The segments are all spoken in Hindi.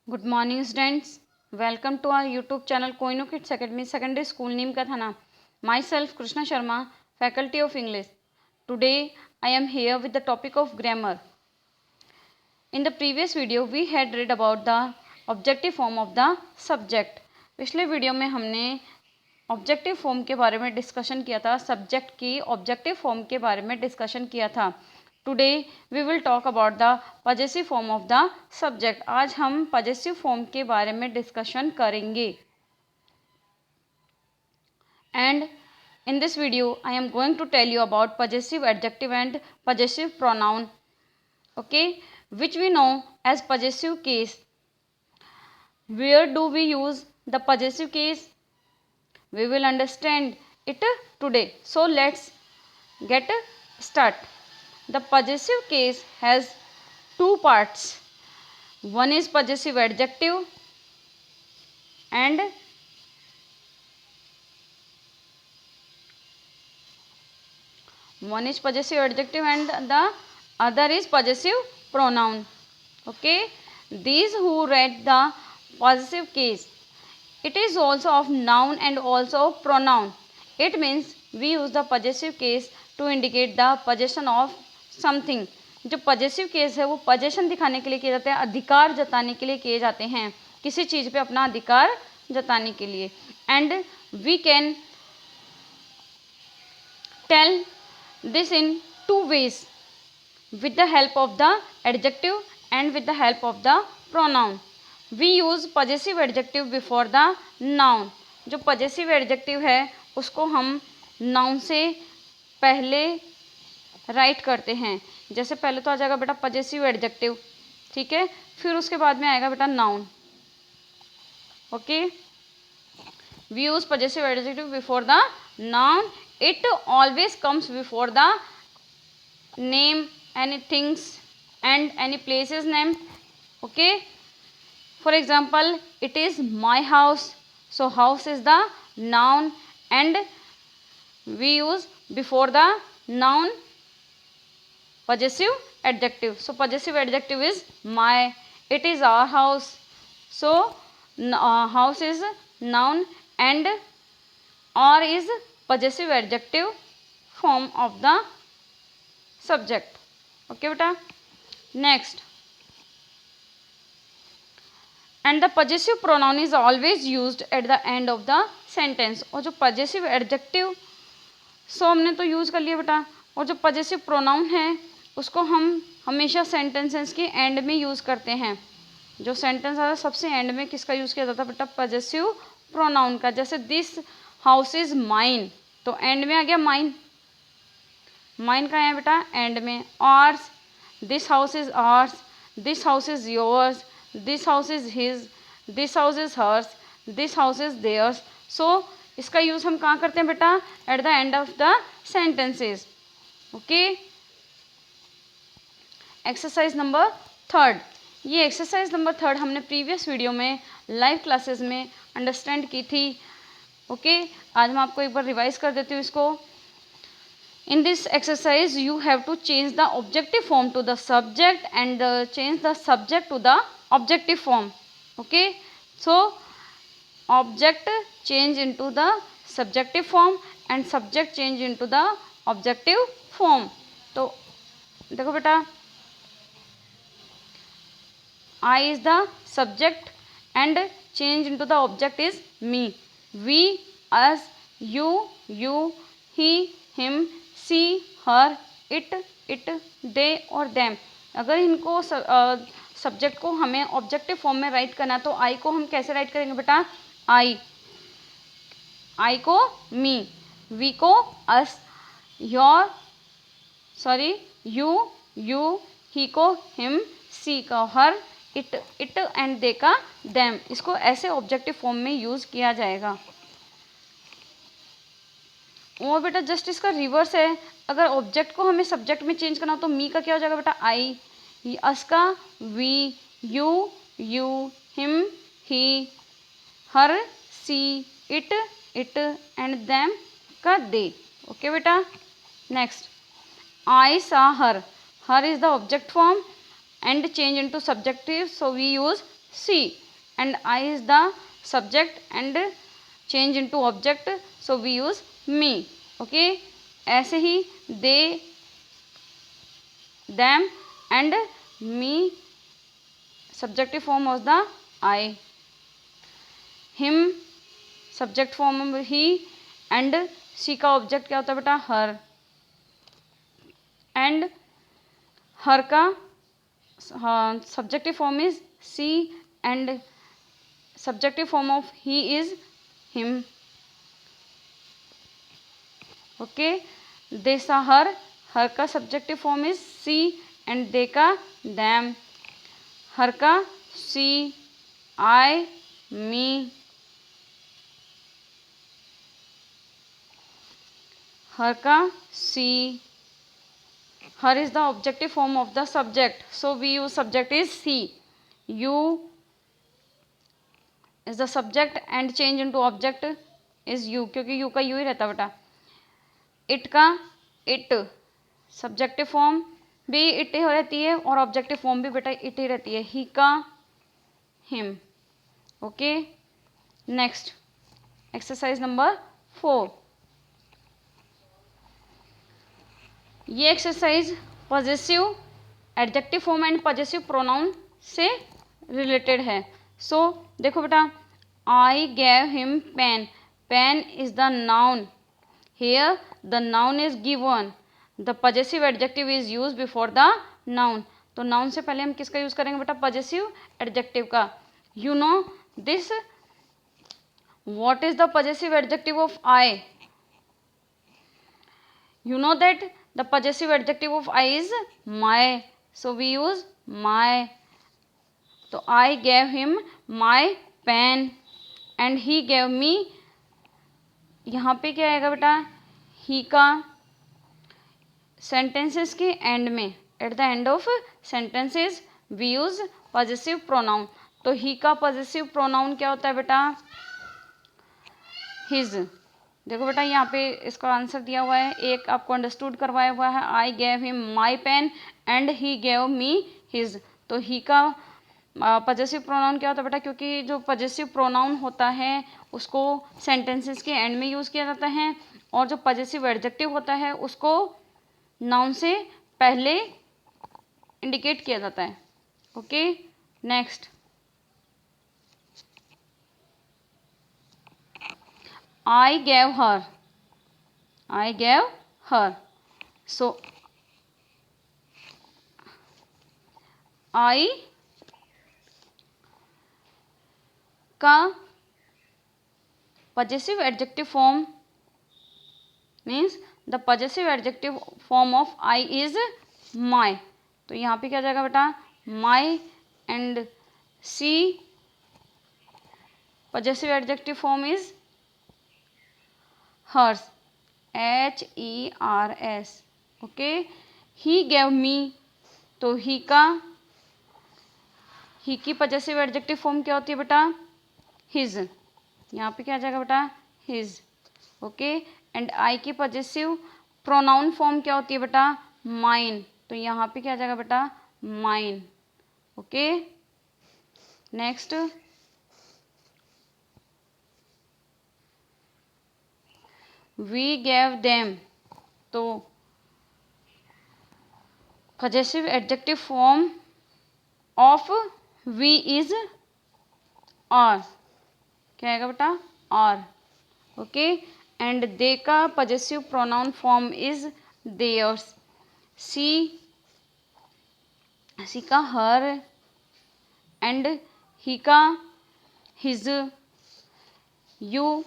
Good morning students, welcome to our YouTube channel कोइनो kids academy secondary school Neem Ka Thana. Myself Krishna Sharma, faculty of English. Today I am here with the topic of grammar. In the previous video we had read about the objective form of the subject. पिछले वीडियो में हमने ऑब्जेक्टिव फॉर्म के बारे में डिस्कशन किया था, सब्जेक्ट की ऑब्जेक्टिव फॉर्म के बारे में डिस्कशन किया था. Today we will talk about the possessive form of the subject. आज हम पजेसिव फॉर्म के बारे में डिस्कशन करेंगे. And in this video I am going to tell you about possessive adjective and possessive pronoun, okay, which we know as possessive case. Where do we use the possessive case? We will understand it today. So let's get start. The possessive case has two parts. One is possessive adjective and the other is possessive pronoun. Okay, these who read the possessive case, it is also of noun and also of pronoun. It means we use the possessive case to indicate the possession of something. जो पजेसिव केस है वो पजेशन दिखाने के लिए किए जाते हैं, अधिकार जताने के लिए किए जाते हैं, किसी चीज़ पे अपना अधिकार जताने के लिए. And we can tell this in two ways, with the help of the adjective and with the help of the pronoun. We use possessive adjective before the noun. जो possessive adjective है उसको हम noun से पहले राइट करते हैं. जैसे पहले तो आ जाएगा बेटा possessive adjective, ठीक है, फिर उसके बाद में आएगा बेटा noun. Okay, we use possessive adjective before the noun. It always comes before the name, any things and any places name. Okay, for example, it is my house. So house is the noun and we use before the noun possessive adjective. So possessive adjective is my. It is our house. So house is noun and or is possessive adjective form of the subject. Okay beta, next. And the possessive pronoun is always used at the end of the sentence. और जो possessive adjective सो हमने तो यूज़ कर लिया बेटा, और जो possessive pronoun है उसको हम हमेशा sentences के एंड में यूज़ करते हैं. जो सेंटेंस आता है सबसे एंड में किसका यूज़ किया जाता है बेटा, possessive pronoun का. जैसे दिस हाउस इज माइन, तो एंड में आ गया माइन. माइन का है बेटा एंड में. Ours, this house is ours, this house is yours, this house is his, this house is hers, this house is theirs. So इसका यूज़ हम कहाँ करते हैं बेटा, at the end of the sentences. Okay, exercise number 3. ये एक्सरसाइज नंबर 3 हमने प्रीवियस वीडियो में लाइव क्लासेस में अंडरस्टैंड की थी. ओके, आज मैं आपको एक बार रिवाइज कर देती हूँ इसको. In this exercise you have to change the objective form to the subject and change the subject to the objective form. Okay, so object change into the subjective form and subject change into the objective form. तो देखो बेटा, I is the subject and change into the object is me. We, us, you, he, him, she, her, it, they और them. अगर इनको सब्जेक्ट को हमें ऑब्जेक्टिव फॉर्म में राइट करना है तो आई को हम कैसे राइट करेंगे बेटा, आई को मी, वी को अस, यू, ही को हिम, सी का हर, इट एंड दे का देम. इसको ऐसे ऑब्जेक्टिव फॉर्म में यूज़ किया जाएगा. और बेटा जस्ट इसका रिवर्स है, अगर ऑब्जेक्ट को हमें सब्जेक्ट में चेंज करना हो तो मी का क्या हो जाएगा बेटा, आई, अस का we, you, him, he, her, she, it and them का दे. ओके बेटा, next. I saw her, is the object form and change into subjective, so we use she and I is the subject and change into object, so we use me. Okay, ऐसे ही they, them and me subjective form was the I. him subject form he and she का ऑब्जेक्ट क्या होता है बेटा her. and her का subjective form is she and subjective form of he is him. okay, they saw her, her का subjective form is she and they का them. her का she, I, me. her का she. her is the objective form of the subject, so we use subject is she. you is the subject and change into object is you, क्योंकि you का you ही रहता बेटा. it का it सब्जेक्टिव फॉर्म भी इट ही रहती है और ऑब्जेक्टिव फॉर्म भी बेटा इट ही रहती है. ही का him. Okay, next exercise number 4. ये exercise possessive adjective form and possessive pronoun से रिलेटेड है. सो देखो बेटा, I gave him pen. Pen is the noun. Here the noun is given. The possessive adjective is used before the noun. तो noun से पहले हम किसका यूज करेंगे बेटा possessive adjective का. You know this. What is the possessive adjective of I? You know that the possessive adjective of I is my. So we use my. तो I gave him my pen and he gave me. यहाँ पे क्या आएगा बेटा, ही का सेंटेंसेस के एंड में, at the end of sentences we use possessive pronoun. तो ही का पॉजेसिव प्रोनाउन क्या होता है बेटा, हिज. देखो बेटा यहाँ पे इसका आंसर दिया हुआ है, एक आपको अंडरस्टूड करवाया हुआ है. I gave him my pen and he gave me his. तो ही का पॉजेसिव प्रोनाउन क्या होता है बेटा, क्योंकि जो पॉजेसिव प्रोनाउन होता है उसको सेंटेंसेस के एंड में यूज़ किया जाता है और जो पॉजेसिव एडजेक्टिव होता है उसको नाउन से पहले इंडिकेट किया जाता है. Okay, next. I gave her. I gave her. So I का possessive adjective form means the possessive adjective form of I is my. तो यहाँ पे क्या जाएगा बेटा, my and she possessive adjective form is hers, HERS. Okay, he gave me. तो he का ही की पॉजेसिव एडजेक्टिव फॉर्म क्या होती है बेटा, हिज. यहाँ पे क्या आ जाएगा बेटा, हिज. ओके, एंड आई की पॉजेसिव प्रोनाउन फॉर्म क्या होती है बेटा, माइन. तो यहाँ पे क्या आ जाएगा बेटा, mine. Okay, next. We gave them. तो possessive adjective form of we is our. क्या आएगा बेटा, आर. ओके, एंड दे का possessive pronoun form is theirs. She का हर एंड ही का his. You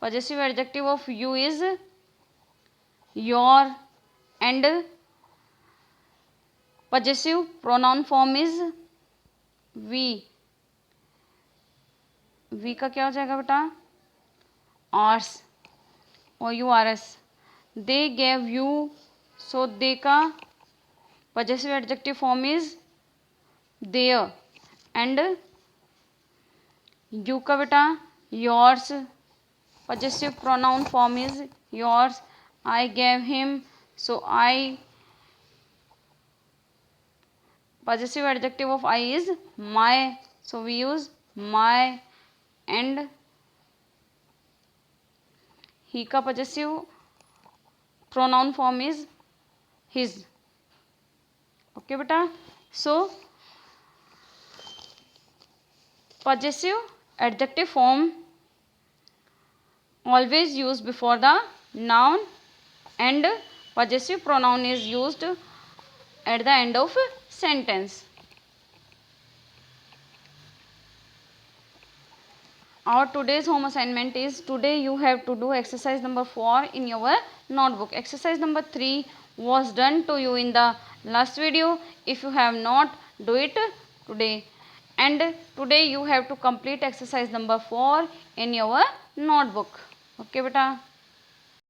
possessive adjective of you is your and possessive pronoun form is we. We का क्या हो जाएगा बेटा, आर्स और U R S. They gave you. So they का possessive adjective form is their and you का बेटा yours. Possessive pronoun form is yours. I gave him. So I possessive adjective of I is my, so we use my. And he का possessive pronoun form is his. Okay beta. So possessive adjective form always used before the noun, and possessive pronoun is used at the end of sentence. Our today's home assignment is, today you have to do exercise number 4 in your notebook. Exercise number 3 was done to you in the last video. If you have not, do it today. And today you have to complete exercise number 4 in your notebook. Okay beta.